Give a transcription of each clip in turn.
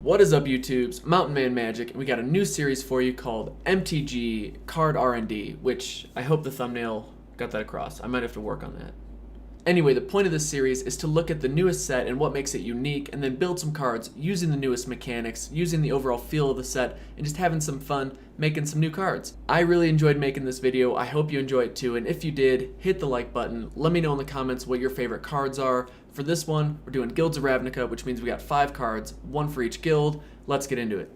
What is up, YouTubes? Mountain Man Magic, and we got a new series for you called MTG car&d, which I hope the thumbnail got that across. I might have to work on that. Anyway, the point of this series is to look at the newest set and what makes it unique, and then build some cards using the newest mechanics, using the overall feel of the set, and just having some fun making some new cards. I really enjoyed making this video. I hope you enjoy it too, and if you did, hit the like button. Let me know in the comments what your favorite cards are. For this one, we're doing Guilds of Ravnica, which means we got 5 cards, 1 for each guild. Let's get into it.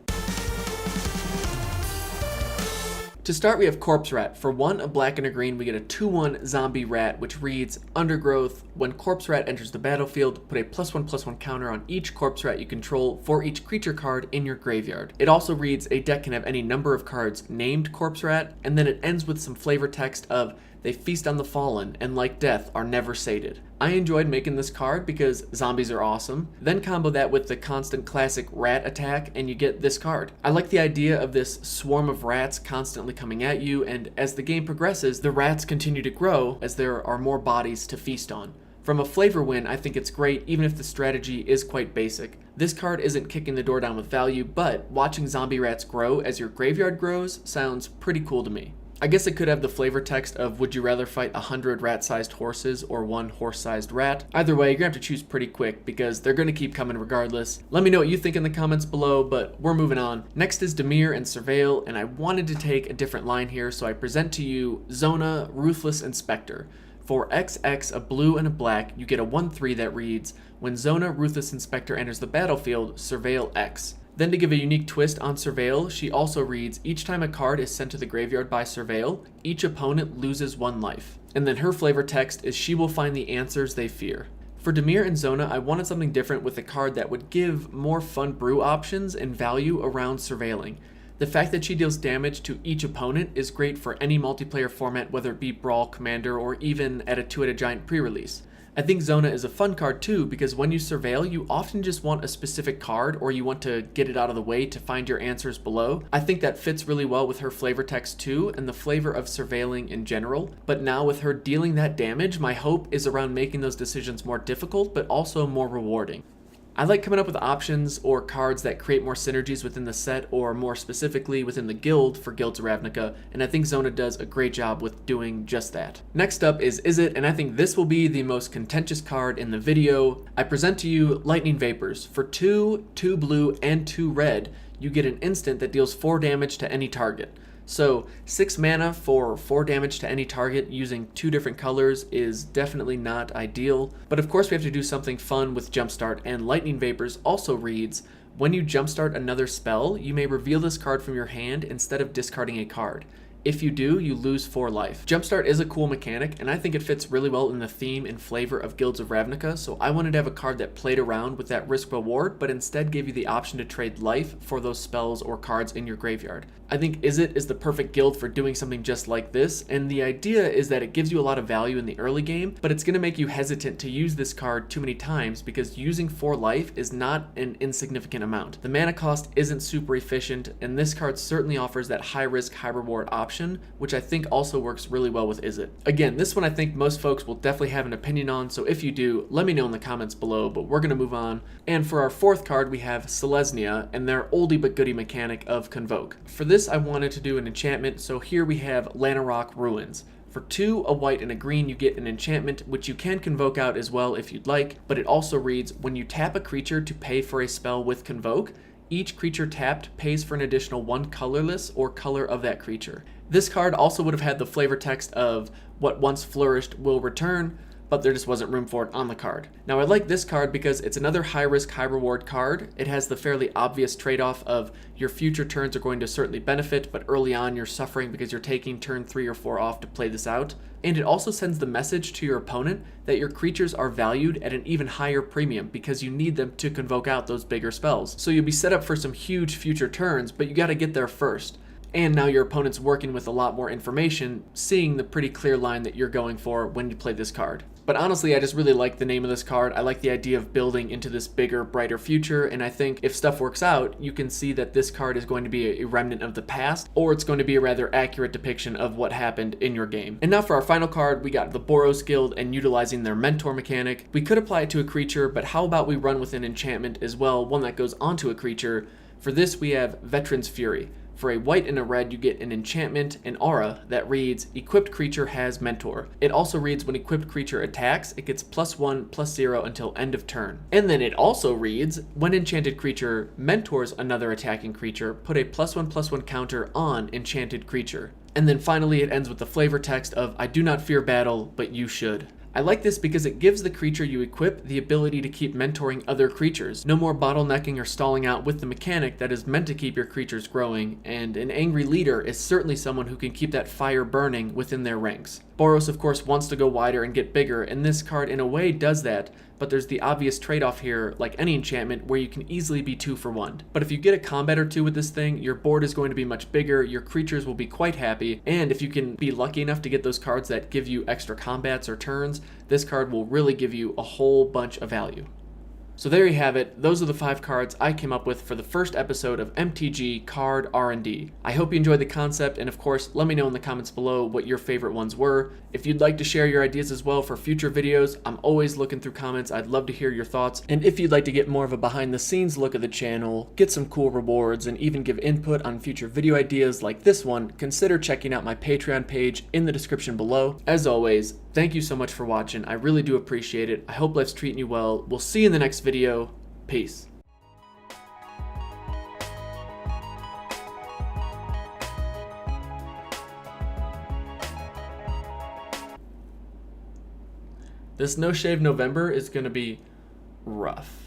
To start, we have Corpse Rat. For 1, a black and a green, we get a 2/1 zombie rat, which reads, Undergrowth. When Corpse Rat enters the battlefield, put a +1/+1 counter on each Corpse Rat you control for each creature card in your graveyard. It also reads, a deck can have any number of cards named Corpse Rat, and then it ends with some flavor text of, they feast on the fallen, and like death, are never sated. I enjoyed making this card because zombies are awesome. Then combo that with the constant classic rat attack, and you get this card. I like the idea of this swarm of rats constantly coming at you, and as the game progresses, the rats continue to grow as there are more bodies to feast on. From a flavor win, I think it's great, even if the strategy is quite basic. This card isn't kicking the door down with value, but watching zombie rats grow as your graveyard grows sounds pretty cool to me. I guess it could have the flavor text of, would you rather fight 100 rat-sized horses or 1 horse-sized rat? Either way, you're gonna have to choose pretty quick because they're gonna keep coming regardless. Let me know what you think in the comments below, but we're moving on. Next is Damir and Surveil, and I wanted to take a different line here, so I present to you Zona, Ruthless Inspector. For XX, a blue and a black, you get a 1/3 that reads, when Zona, Ruthless Inspector enters the battlefield, Surveil X. Then to give a unique twist on Surveil, she also reads, each time a card is sent to the graveyard by Surveil, each opponent loses 1 life. And then her flavor text is, she will find the answers they fear. For Damir and Zona, I wanted something different with a card that would give more fun brew options and value around surveilling. The fact that she deals damage to each opponent is great for any multiplayer format, whether it be Brawl, Commander, or even at a 2 at a Giant pre-release. I think Zona is a fun card too, because when you surveil, you often just want a specific card or you want to get it out of the way to find your answers below. I think that fits really well with her flavor text too, and the flavor of surveilling in general. But now with her dealing that damage, my hope is around making those decisions more difficult, but also more rewarding. I like coming up with options or cards that create more synergies within the set, or more specifically within the guild for Guilds of Ravnica, and I think Zona does a great job with doing just that. Next up is It, and I think this will be the most contentious card in the video. I present to you Lightning Vapors. For 2, 2 blue, and 2 red, you get an instant that deals 4 damage to any target. So 6 mana for 4 damage to any target using 2 different colors is definitely not ideal. But of course we have to do something fun with Jumpstart, and Lightning Vapors also reads, when you jumpstart another spell, you may reveal this card from your hand instead of discarding a card. If you do, you lose 4 life. Jumpstart is a cool mechanic, and I think it fits really well in the theme and flavor of Guilds of Ravnica, so I wanted to have a card that played around with that risk reward, but instead gave you the option to trade life for those spells or cards in your graveyard. I think It is the perfect guild for doing something just like this, and the idea is that it gives you a lot of value in the early game, but it's going to make you hesitant to use this card too many times because using 4 life is not an insignificant amount. The mana cost isn't super efficient, and this card certainly offers that high risk, high reward option, which I think also works really well with It. Again, this one I think most folks will definitely have an opinion on, so if you do, let me know in the comments below, but we're going to move on. And for our 4th card, we have Celestia and Their Oldie but Goodie mechanic of Convoke. For this, I wanted to do an enchantment, so here we have Lanarok Ruins. For 2, a white and a green, you get an enchantment, which you can convoke out as well if you'd like, but it also reads, when you tap a creature to pay for a spell with Convoke, each creature tapped pays for an additional 1 colorless or color of that creature. This card also would have had the flavor text of, what once flourished will return, but there just wasn't room for it on the card. Now I like this card because it's another high risk, high reward card. It has the fairly obvious trade-off of your future turns are going to certainly benefit, but early on you're suffering because you're taking turn 3 or 4 off to play this out. And it also sends the message to your opponent that your creatures are valued at an even higher premium because you need them to convoke out those bigger spells. So you'll be set up for some huge future turns, but you gotta get there first. And now your opponent's working with a lot more information, seeing the pretty clear line that you're going for when you play this card. But honestly, I just really like the name of this card. I like the idea of building into this bigger, brighter future, and I think if stuff works out, you can see that this card is going to be a remnant of the past, or it's going to be a rather accurate depiction of what happened in your game. And now for our final card, we got the Boros Guild and utilizing their mentor mechanic. We could apply it to a creature, but how about we run with an enchantment as well, one that goes onto a creature. For this, we have Veteran's Fury. For a white and a red, you get an enchantment, an aura, that reads, equipped creature has mentor. It also reads, when equipped creature attacks, it gets +1/+0 until end of turn. And then it also reads, when enchanted creature mentors another attacking creature, put a +1/+1 counter on enchanted creature. And then finally it ends with the flavor text of, I do not fear battle, but you should. I like this because it gives the creature you equip the ability to keep mentoring other creatures. No more bottlenecking or stalling out with the mechanic that is meant to keep your creatures growing, and an angry leader is certainly someone who can keep that fire burning within their ranks. Boros, of course, wants to go wider and get bigger, and this card in a way does that, but there's the obvious trade-off here, like any enchantment, where you can easily be 2 for 1. But if you get a combat or 2 with this thing, your board is going to be much bigger, your creatures will be quite happy, and if you can be lucky enough to get those cards that give you extra combats or turns, this card will really give you a whole bunch of value. So there you have it. Those are the 5 cards I came up with for the first episode of MTG Card R&D. I hope you enjoyed the concept, and of course, let me know in the comments below what your favorite ones were. If you'd like to share your ideas as well for future videos, I'm always looking through comments. I'd love to hear your thoughts. And if you'd like to get more of a behind the scenes look at the channel, get some cool rewards, and even give input on future video ideas like this one, consider checking out my Patreon page in the description below. As always, thank you so much for watching. I really do appreciate it. I hope life's treating you well. We'll see you in the next video. Peace. This No Shave November is going to be rough.